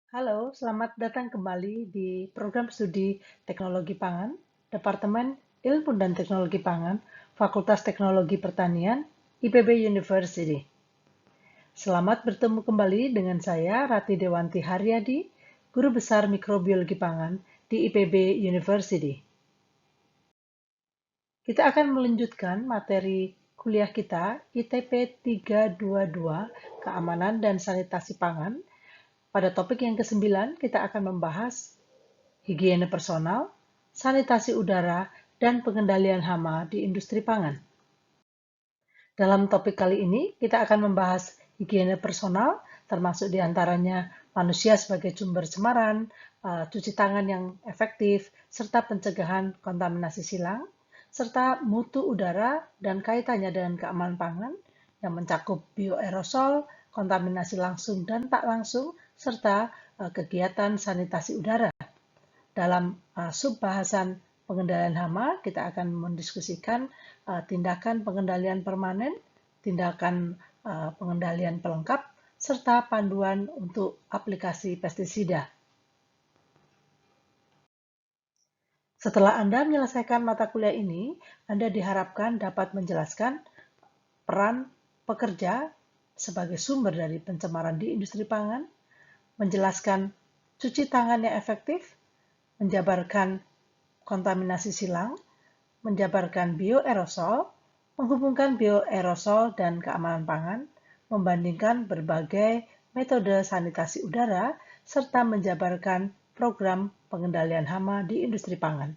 Halo, selamat datang kembali di program studi Teknologi Pangan, Departemen Ilmu dan Teknologi Pangan, Fakultas Teknologi Pertanian, IPB University. Selamat bertemu kembali dengan saya, Rati Dewanti Haryadi, Guru Besar Mikrobiologi Pangan di IPB University. Kita akan melanjutkan materi kuliah kita ITP 322, Keamanan dan Sanitasi Pangan. Pada topik yang ke-9, kita akan membahas higiene personal, sanitasi udara, dan pengendalian hama di industri pangan. Dalam topik kali ini, kita akan membahas higiene personal, termasuk diantaranya manusia sebagai sumber cemaran, cuci tangan yang efektif, serta pencegahan kontaminasi silang, serta mutu udara dan kaitannya dengan keamanan pangan yang mencakup bioaerosol, kontaminasi langsung dan tak langsung, serta kegiatan sanitasi udara. Dalam subbahasan pengendalian hama, kita akan mendiskusikan tindakan pengendalian permanen, tindakan pengendalian pelengkap, serta panduan untuk aplikasi pestisida. Setelah Anda menyelesaikan mata kuliah ini, Anda diharapkan dapat menjelaskan peran pekerja sebagai sumber dari pencemaran di industri pangan, menjelaskan cuci tangan yang efektif, menjabarkan kontaminasi silang, menjabarkan bioaerosol, menghubungkan bioaerosol dan keamanan pangan, membandingkan berbagai metode sanitasi udara, serta menjabarkan program pengendalian hama di industri pangan.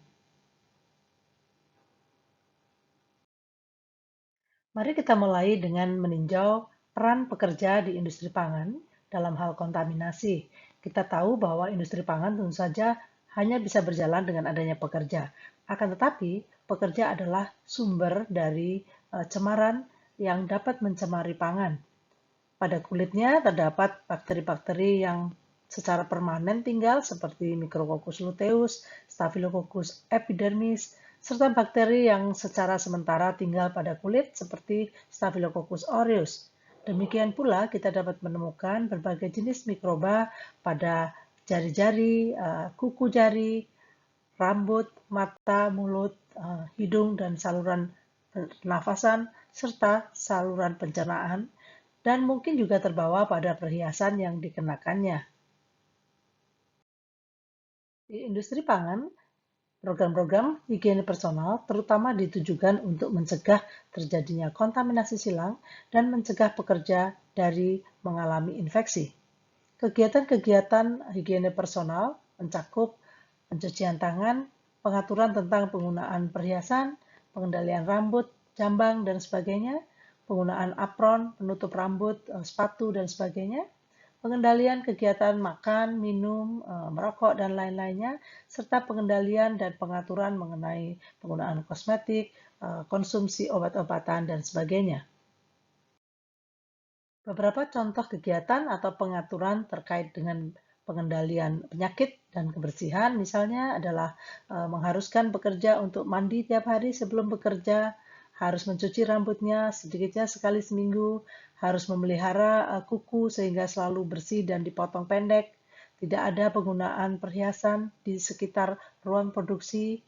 Mari kita mulai dengan meninjau peran pekerja di industri pangan dalam hal kontaminasi. Kita tahu bahwa industri pangan tentu saja hanya bisa berjalan dengan adanya pekerja. Akan tetapi, pekerja adalah sumber dari cemaran yang dapat mencemari pangan. Pada kulitnya terdapat bakteri-bakteri yang secara permanen tinggal seperti Micrococcus luteus, Staphylococcus epidermis, serta bakteri yang secara sementara tinggal pada kulit seperti Staphylococcus aureus. Demikian pula kita dapat menemukan berbagai jenis mikroba pada jari-jari, kuku jari, rambut, mata, mulut, hidung, dan saluran pernafasan, serta saluran pencernaan, dan mungkin juga terbawa pada perhiasan yang dikenakannya. Di industri pangan, program-program higiene personal terutama ditujukan untuk mencegah terjadinya kontaminasi silang dan mencegah pekerja dari mengalami infeksi. Kegiatan-kegiatan higiene personal mencakup pencucian tangan, pengaturan tentang penggunaan perhiasan, pengendalian rambut, jambang, dan sebagainya, penggunaan apron, penutup rambut, sepatu, dan sebagainya, pengendalian kegiatan makan, minum, merokok, dan lain-lainnya, serta pengendalian dan pengaturan mengenai penggunaan kosmetik, konsumsi obat-obatan, dan sebagainya. Beberapa contoh kegiatan atau pengaturan terkait dengan pengendalian penyakit dan kebersihan misalnya adalah mengharuskan pekerja untuk mandi tiap hari sebelum bekerja, harus mencuci rambutnya sedikitnya sekali seminggu, harus memelihara kuku sehingga selalu bersih dan dipotong pendek, tidak ada penggunaan perhiasan di sekitar ruang produksi,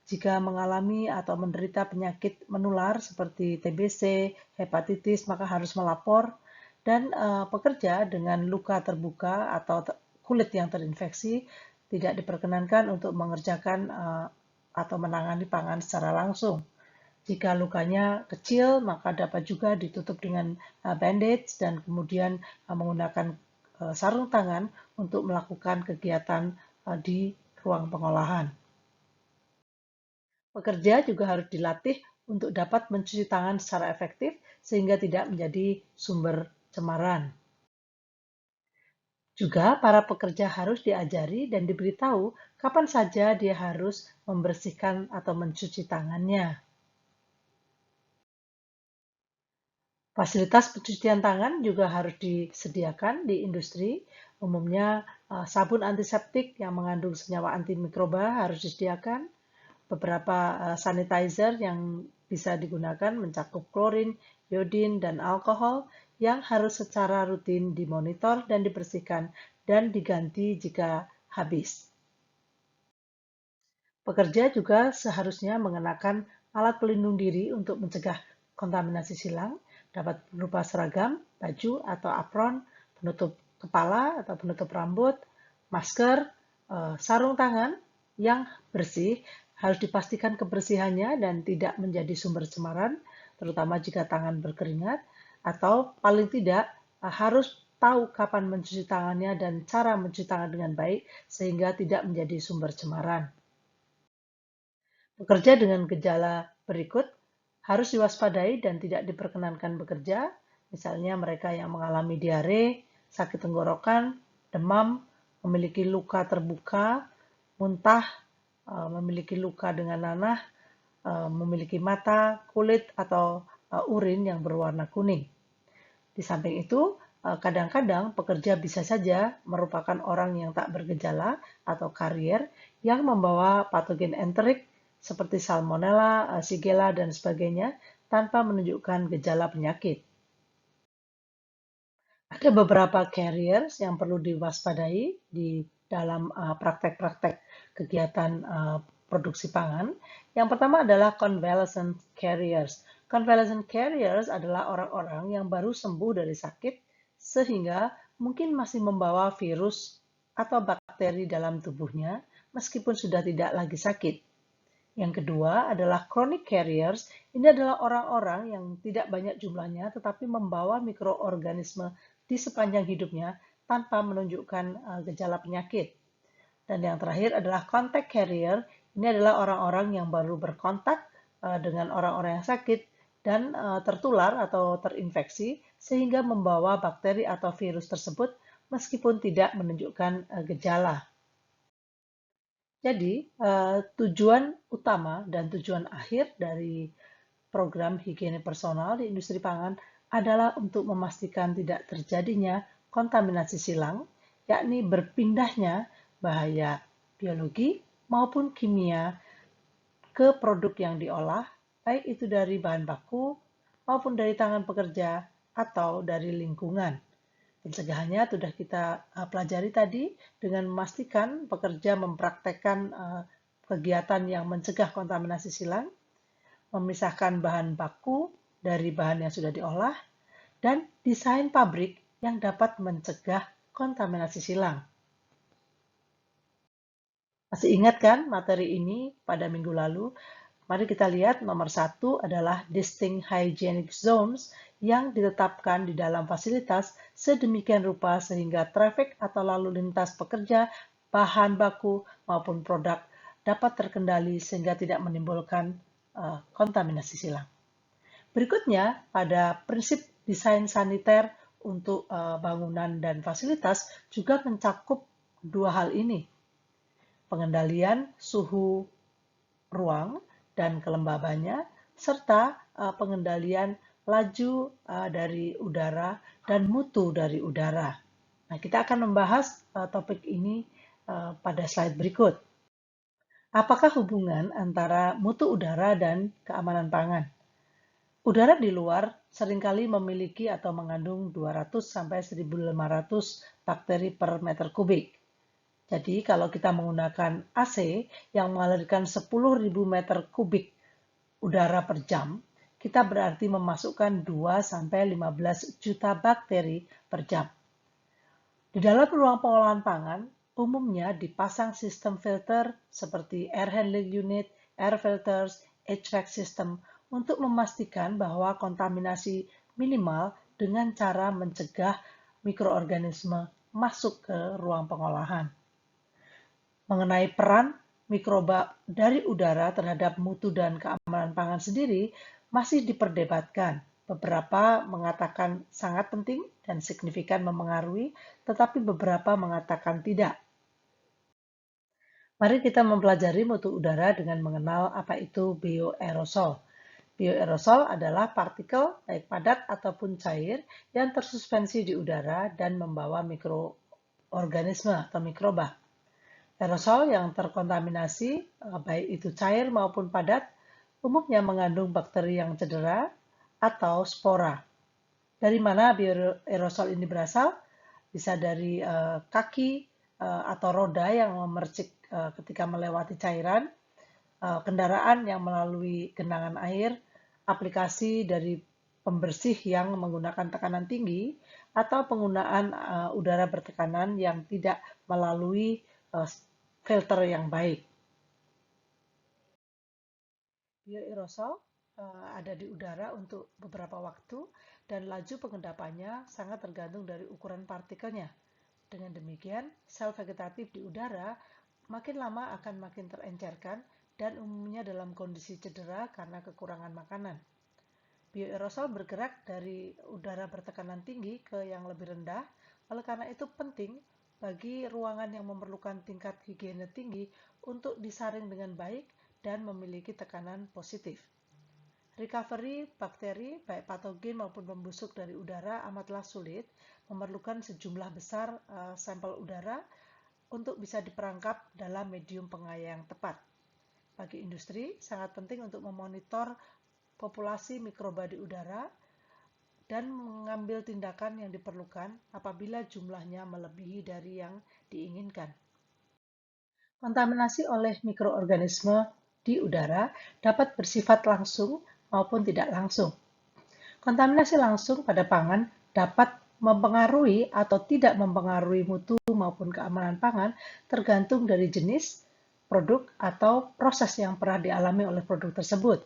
jika mengalami atau menderita penyakit menular seperti TBC, hepatitis, maka harus melapor, dan pekerja dengan luka terbuka atau kulit yang terinfeksi tidak diperkenankan untuk mengerjakan atau menangani pangan secara langsung. Jika lukanya kecil, maka dapat juga ditutup dengan bandage dan kemudian menggunakan sarung tangan untuk melakukan kegiatan di ruang pengolahan. Pekerja juga harus dilatih untuk dapat mencuci tangan secara efektif sehingga tidak menjadi sumber cemaran. Juga para pekerja harus diajari dan diberitahu kapan saja dia harus membersihkan atau mencuci tangannya. Fasilitas pencucian tangan juga harus disediakan di industri. Umumnya sabun antiseptik yang mengandung senyawa antimikroba harus disediakan. Beberapa sanitizer yang bisa digunakan mencakup klorin, iodin, dan alkohol yang harus secara rutin dimonitor dan dibersihkan dan diganti jika habis. Pekerja juga seharusnya mengenakan alat pelindung diri untuk mencegah kontaminasi silang, dapat berupa seragam, baju atau apron, penutup kepala atau penutup rambut, masker, sarung tangan yang bersih, harus dipastikan kebersihannya dan tidak menjadi sumber cemaran, terutama jika tangan berkeringat, atau paling tidak harus tahu kapan mencuci tangannya dan cara mencuci tangan dengan baik sehingga tidak menjadi sumber cemaran. Pekerja dengan gejala berikut harus diwaspadai dan tidak diperkenankan bekerja, misalnya mereka yang mengalami diare, sakit tenggorokan, demam, memiliki luka terbuka, muntah, memiliki luka dengan nanah, memiliki mata, kulit, atau urin yang berwarna kuning. Di samping itu, kadang-kadang pekerja bisa saja merupakan orang yang tak bergejala atau karier yang membawa patogen enterik seperti Salmonella, Shigella, dan sebagainya tanpa menunjukkan gejala penyakit. Ada beberapa carriers yang perlu diwaspadai di dalam praktek-praktek kegiatan produksi pangan. Yang pertama adalah convalescent carriers. Convalescent carriers adalah orang-orang yang baru sembuh dari sakit sehingga mungkin masih membawa virus atau bakteri dalam tubuhnya meskipun sudah tidak lagi sakit. Yang kedua adalah chronic carriers. Ini adalah orang-orang yang tidak banyak jumlahnya tetapi membawa mikroorganisme di sepanjang hidupnya tanpa menunjukkan gejala penyakit. Dan yang terakhir adalah contact carrier. Ini adalah orang-orang yang baru berkontak dengan orang-orang yang sakit dan tertular atau terinfeksi sehingga membawa bakteri atau virus tersebut meskipun tidak menunjukkan gejala. Jadi, tujuan utama dan tujuan akhir dari program higiene personal di industri pangan adalah untuk memastikan tidak terjadinya kontaminasi silang, yakni berpindahnya bahaya biologi maupun kimia ke produk yang diolah, baik itu dari bahan baku maupun dari tangan pekerja atau dari lingkungan. Pencegahannya sudah kita pelajari tadi dengan memastikan pekerja mempraktekkan kegiatan yang mencegah kontaminasi silang, memisahkan bahan baku dari bahan yang sudah diolah, dan desain pabrik yang dapat mencegah kontaminasi silang. Masih ingat kan materi ini pada minggu lalu? Mari kita lihat nomor 1 adalah distinct hygienic zones yang ditetapkan di dalam fasilitas sedemikian rupa sehingga trafik atau lalu lintas pekerja, bahan baku maupun produk dapat terkendali sehingga tidak menimbulkan kontaminasi silang. Berikutnya, pada prinsip desain saniter untuk bangunan dan fasilitas juga mencakup dua hal ini. Pengendalian suhu ruang dan kelembabannya, serta pengendalian laju dari udara dan mutu dari udara. Nah, kita akan membahas topik ini pada slide berikut. Apakah hubungan antara mutu udara dan keamanan pangan? Udara di luar seringkali memiliki atau mengandung 200 sampai 1.500 bakteri per meter kubik. Jadi kalau kita menggunakan AC yang mengalirkan 10.000 meter kubik udara per jam, kita berarti memasukkan 2 sampai 15 juta bakteri per jam. Di dalam ruang pengolahan pangan, umumnya dipasang sistem filter seperti air handling unit, air filters, HVAC system untuk memastikan bahwa kontaminasi minimal dengan cara mencegah mikroorganisme masuk ke ruang pengolahan. Mengenai peran mikroba dari udara terhadap mutu dan keamanan pangan sendiri masih diperdebatkan. Beberapa mengatakan sangat penting dan signifikan memengaruhi, tetapi beberapa mengatakan tidak. Mari kita mempelajari mutu udara dengan mengenal apa itu bioaerosol. Bioaerosol adalah partikel, baik padat ataupun cair, yang tersuspensi di udara dan membawa mikroorganisme atau mikroba. Aerosol yang terkontaminasi, baik itu cair maupun padat, umumnya mengandung bakteri yang cedera atau spora. Dari mana bioaerosol ini berasal? Bisa dari kaki atau roda yang memercik ketika melewati cairan, kendaraan yang melalui genangan air, aplikasi dari pembersih yang menggunakan tekanan tinggi, atau penggunaan udara bertekanan yang tidak melalui filter yang baik. Bioaerosol ada di udara untuk beberapa waktu dan laju pengendapannya sangat tergantung dari ukuran partikelnya. Dengan demikian, sel vegetatif di udara makin lama akan makin terencerkan dan umumnya dalam kondisi cedera karena kekurangan makanan. Bioaerosol bergerak dari udara bertekanan tinggi ke yang lebih rendah, oleh karena itu penting bagi ruangan yang memerlukan tingkat higiene tinggi untuk disaring dengan baik dan memiliki tekanan positif. Recovery bakteri, baik patogen maupun pembusuk dari udara amatlah sulit, memerlukan sejumlah besar sampel udara untuk bisa diperangkap dalam medium pengaya yang tepat. Bagi industri, sangat penting untuk memonitor populasi mikroba di udara dan mengambil tindakan yang diperlukan apabila jumlahnya melebihi dari yang diinginkan. Kontaminasi oleh mikroorganisme di udara dapat bersifat langsung maupun tidak langsung. Kontaminasi langsung pada pangan dapat mempengaruhi atau tidak mempengaruhi mutu maupun keamanan pangan tergantung dari jenis, produk, atau proses yang pernah dialami oleh produk tersebut.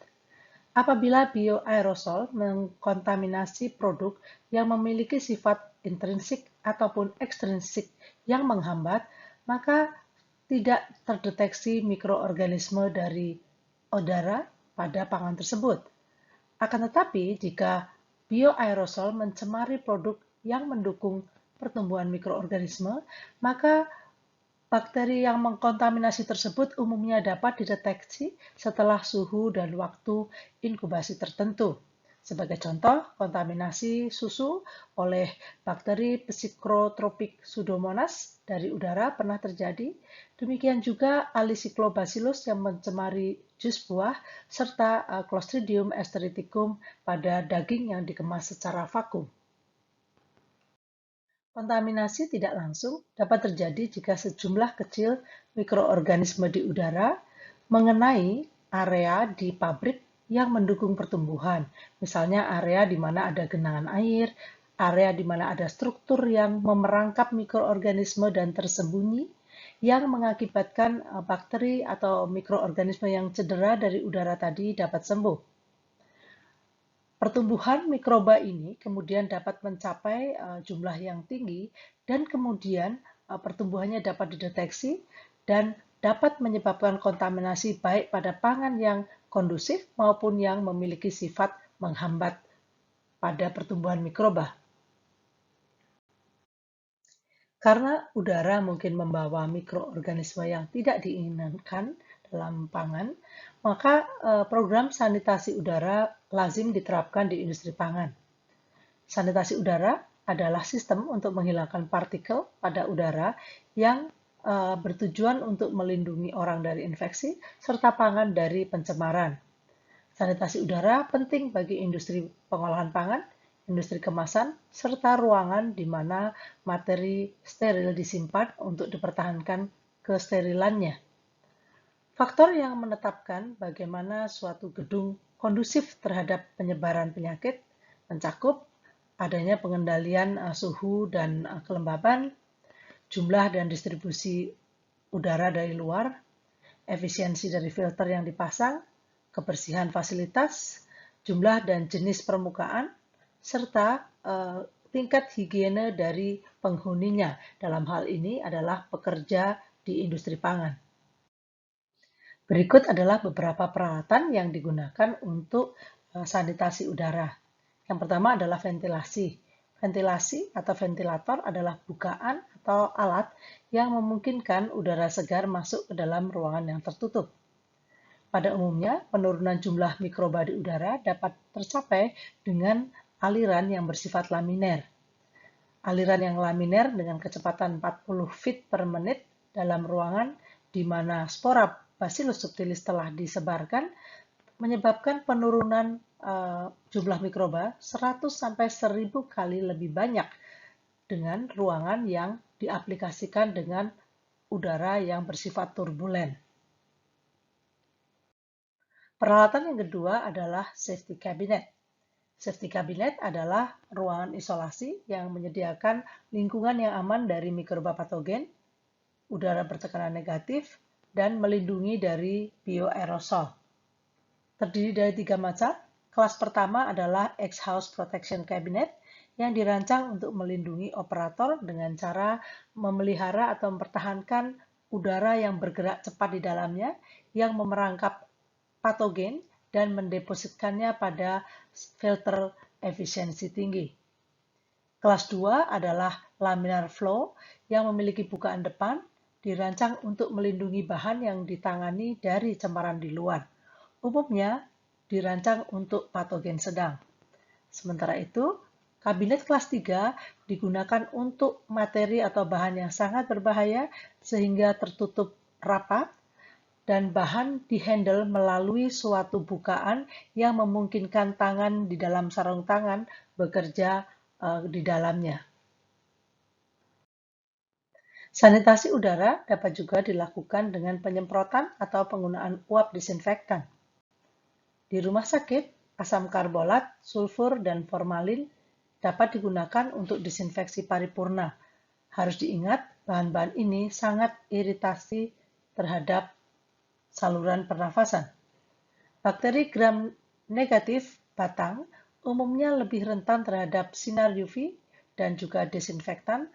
Apabila bioaerosol mengkontaminasi produk yang memiliki sifat intrinsik ataupun ekstrinsik yang menghambat, maka tidak terdeteksi mikroorganisme dari udara pada pangan tersebut. Akan tetapi, jika bioaerosol mencemari produk yang mendukung pertumbuhan mikroorganisme, maka bakteri yang mengkontaminasi tersebut umumnya dapat dideteksi setelah suhu dan waktu inkubasi tertentu. Sebagai contoh, kontaminasi susu oleh bakteri Psikrotropik Pseudomonas dari udara pernah terjadi. Demikian juga Alisiclobacillus yang mencemari jus buah, serta Clostridium escherichicum pada daging yang dikemas secara vakum. Kontaminasi tidak langsung dapat terjadi jika sejumlah kecil mikroorganisme di udara mengenai area di pabrik yang mendukung pertumbuhan, misalnya area di mana ada genangan air, area di mana ada struktur yang memerangkap mikroorganisme dan tersembunyi, yang mengakibatkan bakteri atau mikroorganisme yang cedera dari udara tadi dapat sembuh. Pertumbuhan mikroba ini kemudian dapat mencapai jumlah yang tinggi dan kemudian pertumbuhannya dapat dideteksi dan dapat menyebabkan kontaminasi baik pada pangan yang kondusif maupun yang memiliki sifat menghambat pada pertumbuhan mikroba. Karena udara mungkin membawa mikroorganisme yang tidak diinginkan dalam pangan, maka program sanitasi udara lazim diterapkan di industri pangan. Sanitasi udara adalah sistem untuk menghilangkan partikel pada udara yang bertujuan untuk melindungi orang dari infeksi serta pangan dari pencemaran. Sanitasi udara penting bagi industri pengolahan pangan, industri kemasan, serta ruangan di mana materi steril disimpan untuk dipertahankan kesterilannya. Faktor yang menetapkan bagaimana suatu gedung kondusif terhadap penyebaran penyakit mencakup adanya pengendalian suhu dan kelembaban, jumlah dan distribusi udara dari luar, efisiensi dari filter yang dipasang, kebersihan fasilitas, jumlah dan jenis permukaan, serta tingkat higiene dari penghuninya. Dalam hal ini adalah pekerja di industri pangan. Berikut adalah beberapa peralatan yang digunakan untuk sanitasi udara. Yang pertama adalah ventilasi. Ventilasi atau ventilator adalah bukaan atau alat yang memungkinkan udara segar masuk ke dalam ruangan yang tertutup. Pada umumnya, penurunan jumlah mikroba di udara dapat tercapai dengan aliran yang bersifat laminer. Aliran yang laminer dengan kecepatan 40 feet per menit dalam ruangan di mana spora Bacillus subtilis telah disebarkan, menyebabkan penurunan jumlah mikroba 100 sampai 1000 kali lebih banyak dengan ruangan yang diaplikasikan dengan udara yang bersifat turbulen. Peralatan yang kedua adalah safety cabinet. Safety cabinet adalah ruangan isolasi yang menyediakan lingkungan yang aman dari mikroba patogen, udara bertekanan negatif, dan melindungi dari bioaerosol. Terdiri dari 3 macam. Kelas pertama adalah X-House Protection Cabinet yang dirancang untuk melindungi operator dengan cara memelihara atau mempertahankan udara yang bergerak cepat di dalamnya yang memerangkap patogen dan mendepositkannya pada filter efisiensi tinggi. Kelas 2 adalah laminar flow yang memiliki bukaan depan, dirancang untuk melindungi bahan yang ditangani dari cemaran di luar. Umumnya dirancang untuk patogen sedang. Sementara itu, kabinet kelas 3 digunakan untuk materi atau bahan yang sangat berbahaya sehingga tertutup rapat dan bahan dihandle melalui suatu bukaan yang memungkinkan tangan di dalam sarung tangan bekerja di dalamnya. Sanitasi udara dapat juga dilakukan dengan penyemprotan atau penggunaan uap disinfektan. Di rumah sakit, asam karbolat, sulfur, dan formalin dapat digunakan untuk disinfeksi paripurna. Harus diingat, bahan-bahan ini sangat iritasi terhadap saluran pernafasan. Bakteri gram negatif batang umumnya lebih rentan terhadap sinar UV dan juga desinfektan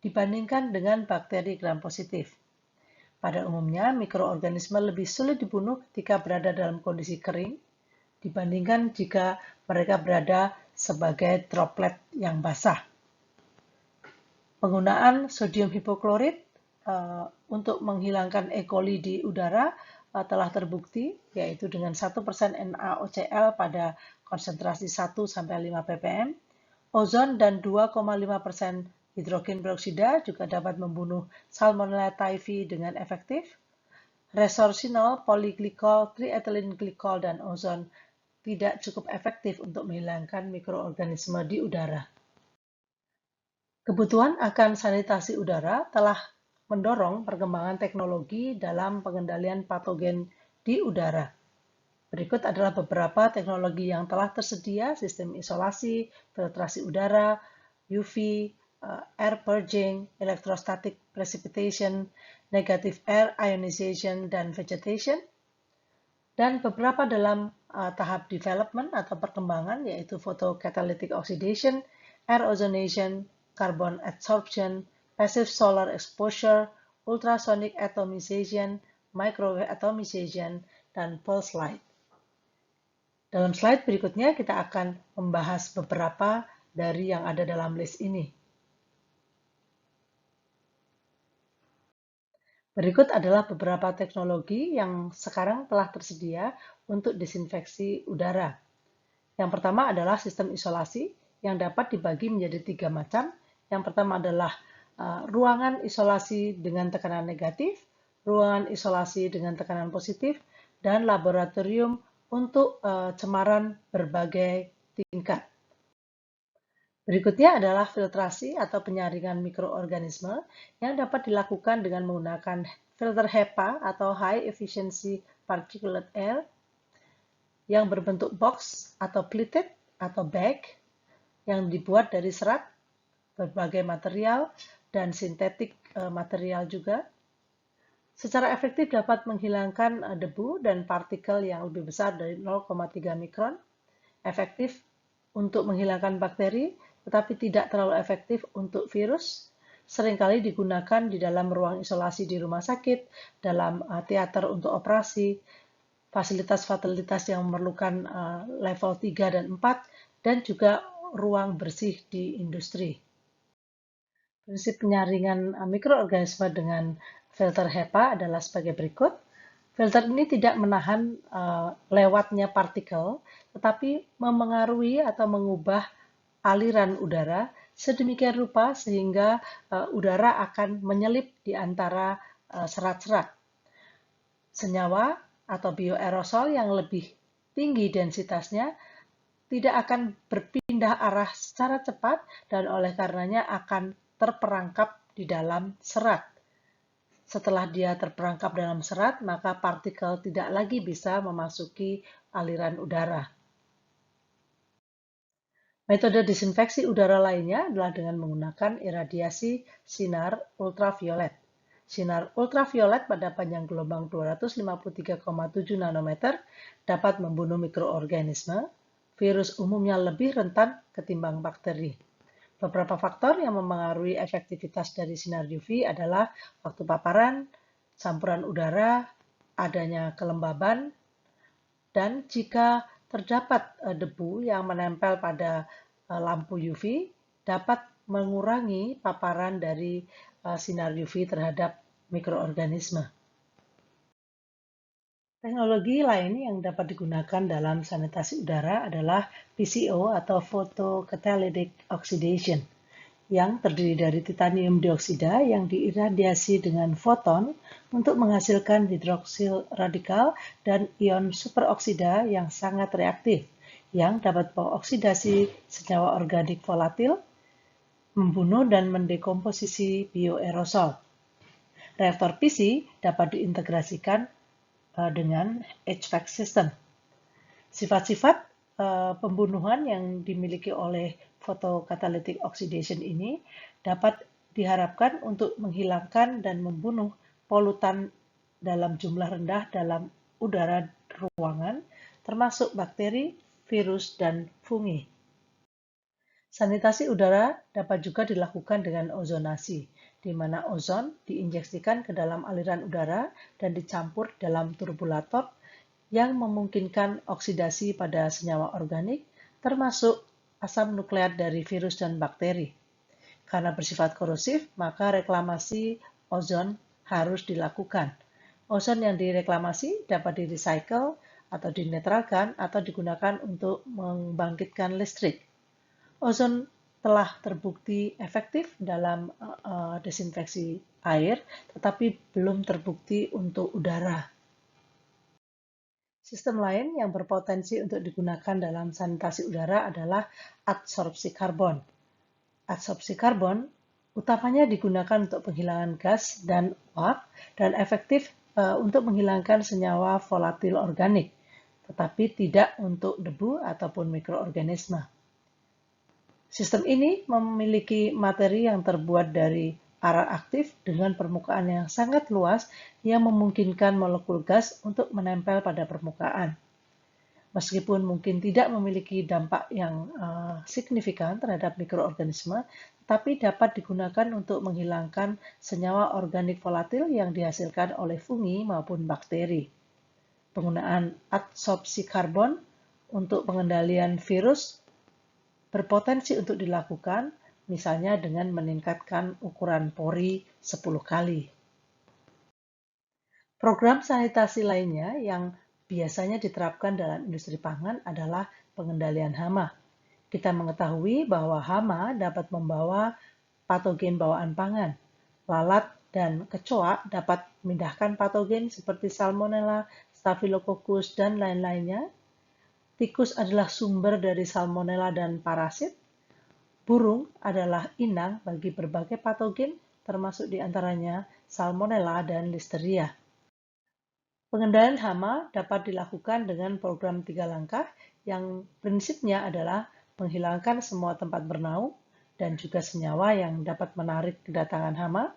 dibandingkan dengan bakteri gram positif. Pada umumnya, mikroorganisme lebih sulit dibunuh ketika berada dalam kondisi kering dibandingkan jika mereka berada sebagai droplet yang basah. Penggunaan sodium hipoklorit untuk menghilangkan E. coli di udara telah terbukti, yaitu dengan 1% NaOCl pada konsentrasi 1-5 ppm. Ozon dan 2,5% hidrogen peroksida juga dapat membunuh Salmonella typhi dengan efektif. Resorcinol, polyglycol, triethylene glycol, dan ozon tidak cukup efektif untuk menghilangkan mikroorganisme di udara. Kebutuhan akan sanitasi udara telah mendorong perkembangan teknologi dalam pengendalian patogen di udara. Berikut adalah beberapa teknologi yang telah tersedia: sistem isolasi, filtrasi udara, UV, air purging, electrostatic precipitation, negative air ionization, dan vegetation. Dan beberapa dalam tahap development atau perkembangan, yaitu photocatalytic oxidation, air ozonation, carbon adsorption, passive solar exposure, ultrasonic atomization, microwave atomization, dan pulse light. Dalam slide berikutnya kita akan membahas beberapa dari yang ada dalam list ini. Berikut adalah beberapa teknologi yang sekarang telah tersedia untuk disinfeksi udara. Yang pertama adalah sistem isolasi yang dapat dibagi menjadi 3 macam. Yang pertama adalah ruangan isolasi dengan tekanan negatif, ruangan isolasi dengan tekanan positif, dan laboratorium untuk cemaran berbagai tingkat. Berikutnya adalah filtrasi atau penyaringan mikroorganisme yang dapat dilakukan dengan menggunakan filter HEPA atau High Efficiency Particulate Air yang berbentuk box atau pleated atau bag yang dibuat dari serat, berbagai material, dan sintetik material juga. Secara efektif dapat menghilangkan debu dan partikel yang lebih besar dari 0,3 mikron. Efektif untuk menghilangkan bakteri, tetapi tidak terlalu efektif untuk virus. Seringkali digunakan di dalam ruang isolasi di rumah sakit, dalam teater untuk operasi, fasilitas-fasilitas yang memerlukan level 3 dan 4, dan juga ruang bersih di industri. Prinsip penyaringan mikroorganisme dengan filter HEPA adalah sebagai berikut. Filter ini tidak menahan lewatnya partikel, tetapi memengaruhi atau mengubah aliran udara sedemikian rupa sehingga udara akan menyelip di antara serat-serat. Senyawa atau bioaerosol yang lebih tinggi densitasnya, tidak akan berpindah arah secara cepat dan oleh karenanya akan terperangkap di dalam serat. Setelah dia terperangkap dalam serat, maka partikel tidak lagi bisa memasuki aliran udara. Metode disinfeksi udara lainnya adalah dengan menggunakan iradiasi sinar ultraviolet. Sinar ultraviolet pada panjang gelombang 253,7 nanometer dapat membunuh mikroorganisme. Virus umumnya lebih rentan ketimbang bakteri. Beberapa faktor yang mempengaruhi efektivitas dari sinar UV adalah waktu paparan, campuran udara, adanya kelembaban, dan jika terdapat debu yang menempel pada lampu UV dapat mengurangi paparan dari sinar UV terhadap mikroorganisme. Teknologi lain yang dapat digunakan dalam sanitasi udara adalah PCO atau Photocatalytic Oxidation, yang terdiri dari titanium dioksida yang diiradiasi dengan foton untuk menghasilkan hidroksil radikal dan ion superoksida yang sangat reaktif, yang dapat mengoksidasi senyawa organik volatil, membunuh dan mendekomposisi bioaerosol. Reaktor PC dapat diintegrasikan dengan HVAC system. Sifat-sifat pembunuhan yang dimiliki oleh photocatalytic oxidation ini dapat diharapkan untuk menghilangkan dan membunuh polutan dalam jumlah rendah dalam udara ruangan, termasuk bakteri, virus, dan fungi. Sanitasi udara dapat juga dilakukan dengan ozonasi, di mana ozon diinjeksikan ke dalam aliran udara dan dicampur dalam turbulator yang memungkinkan oksidasi pada senyawa organik, termasuk asam nukleat dari virus dan bakteri. Karena bersifat korosif, maka reklamasi ozon harus dilakukan. Ozon yang direklamasi dapat di-recycle atau dinetralkan atau digunakan untuk membangkitkan listrik. Ozon telah terbukti efektif dalam desinfeksi air, tetapi belum terbukti untuk udara. Sistem lain yang berpotensi untuk digunakan dalam sanitasi udara adalah adsorpsi karbon. Adsorpsi karbon utamanya digunakan untuk penghilangan gas dan uap dan efektif untuk menghilangkan senyawa volatil organik, tetapi tidak untuk debu ataupun mikroorganisme. Sistem ini memiliki materi yang terbuat dari arang aktif dengan permukaan yang sangat luas yang memungkinkan molekul gas untuk menempel pada permukaan. Meskipun mungkin tidak memiliki dampak yang signifikan terhadap mikroorganisme, tetapi dapat digunakan untuk menghilangkan senyawa organik volatil yang dihasilkan oleh fungi maupun bakteri. Penggunaan adsorpsi karbon untuk pengendalian virus berpotensi untuk dilakukan, misalnya dengan meningkatkan ukuran pori 10 kali. Program sanitasi lainnya yang biasanya diterapkan dalam industri pangan adalah pengendalian hama. Kita mengetahui bahwa hama dapat membawa patogen bawaan pangan. Lalat dan kecoa dapat memindahkan patogen seperti Salmonella, Staphylococcus, dan lain-lainnya. Tikus adalah sumber dari Salmonella dan parasit. Burung adalah inang bagi berbagai patogen, termasuk diantaranya Salmonella dan Listeria. Pengendalian hama dapat dilakukan dengan program 3 langkah yang prinsipnya adalah menghilangkan semua tempat bernaung dan juga senyawa yang dapat menarik kedatangan hama,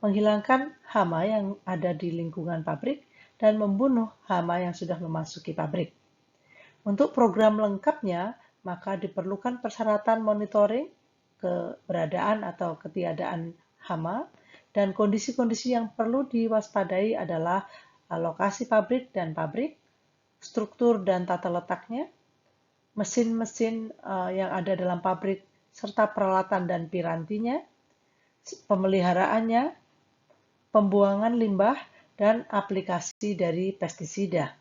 menghilangkan hama yang ada di lingkungan pabrik, dan membunuh hama yang sudah memasuki pabrik. Untuk program lengkapnya, maka diperlukan persyaratan monitoring keberadaan atau ketiadaan hama, dan kondisi-kondisi yang perlu diwaspadai adalah lokasi pabrik dan pabrik, struktur dan tata letaknya, mesin-mesin yang ada dalam pabrik, serta peralatan dan pirantinya, pemeliharaannya, pembuangan limbah, dan aplikasi dari pestisida.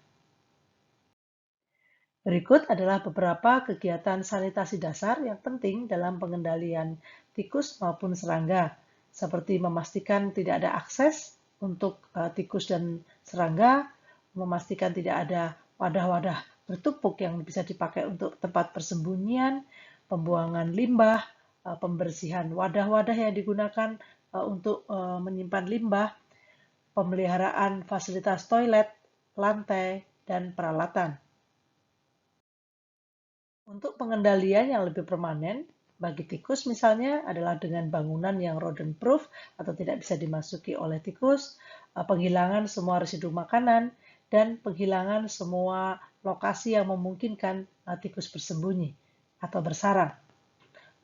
Berikut adalah beberapa kegiatan sanitasi dasar yang penting dalam pengendalian tikus maupun serangga, seperti memastikan tidak ada akses untuk tikus dan serangga, memastikan tidak ada wadah-wadah bertumpuk yang bisa dipakai untuk tempat persembunyian, pembuangan limbah, pembersihan wadah-wadah yang digunakan untuk menyimpan limbah, pemeliharaan fasilitas toilet, lantai, dan peralatan. Untuk pengendalian yang lebih permanen, bagi tikus misalnya adalah dengan bangunan yang rodent proof atau tidak bisa dimasuki oleh tikus, penghilangan semua residu makanan, dan penghilangan semua lokasi yang memungkinkan tikus bersembunyi atau bersarang.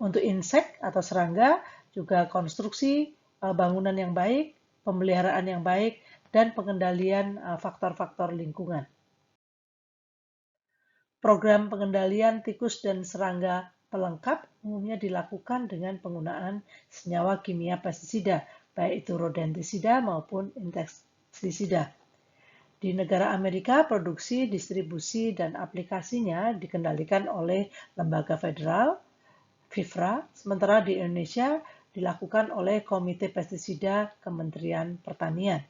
Untuk insek atau serangga, juga konstruksi bangunan yang baik, pemeliharaan yang baik, dan pengendalian faktor-faktor lingkungan. Program pengendalian tikus dan serangga pelengkap umumnya dilakukan dengan penggunaan senyawa kimia pestisida, baik itu rodentisida maupun insektisida. Di negara Amerika, produksi, distribusi, dan aplikasinya dikendalikan oleh lembaga federal, FIFRA, sementara di Indonesia dilakukan oleh Komite Pestisida Kementerian Pertanian.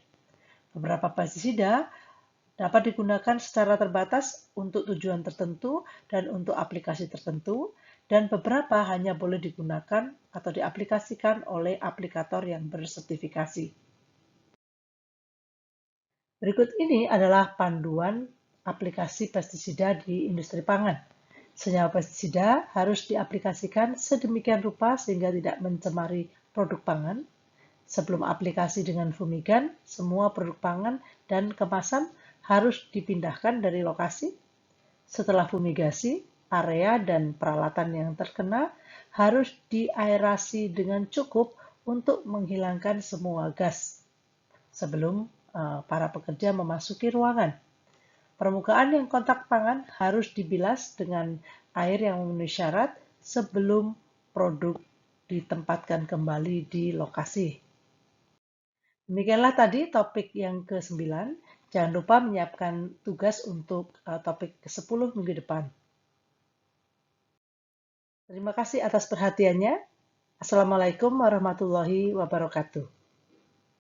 Beberapa pestisida dapat digunakan secara terbatas untuk tujuan tertentu dan untuk aplikasi tertentu, dan beberapa hanya boleh digunakan atau diaplikasikan oleh aplikator yang bersertifikasi. Berikut ini adalah panduan aplikasi pestisida di industri pangan. Senyawa pestisida harus diaplikasikan sedemikian rupa sehingga tidak mencemari produk pangan. Sebelum aplikasi dengan fumigan, semua produk pangan dan kemasan harus dipindahkan dari lokasi. Setelah fumigasi, area dan peralatan yang terkena harus diaerasi dengan cukup untuk menghilangkan semua gas sebelum para pekerja memasuki ruangan. Permukaan yang kontak pangan harus dibilas dengan air yang memenuhi syarat sebelum produk ditempatkan kembali di lokasi. Demikianlah tadi topik yang ke-9. Jangan lupa menyiapkan tugas untuk topik ke-10 minggu depan. Terima kasih atas perhatiannya. Assalamualaikum warahmatullahi wabarakatuh.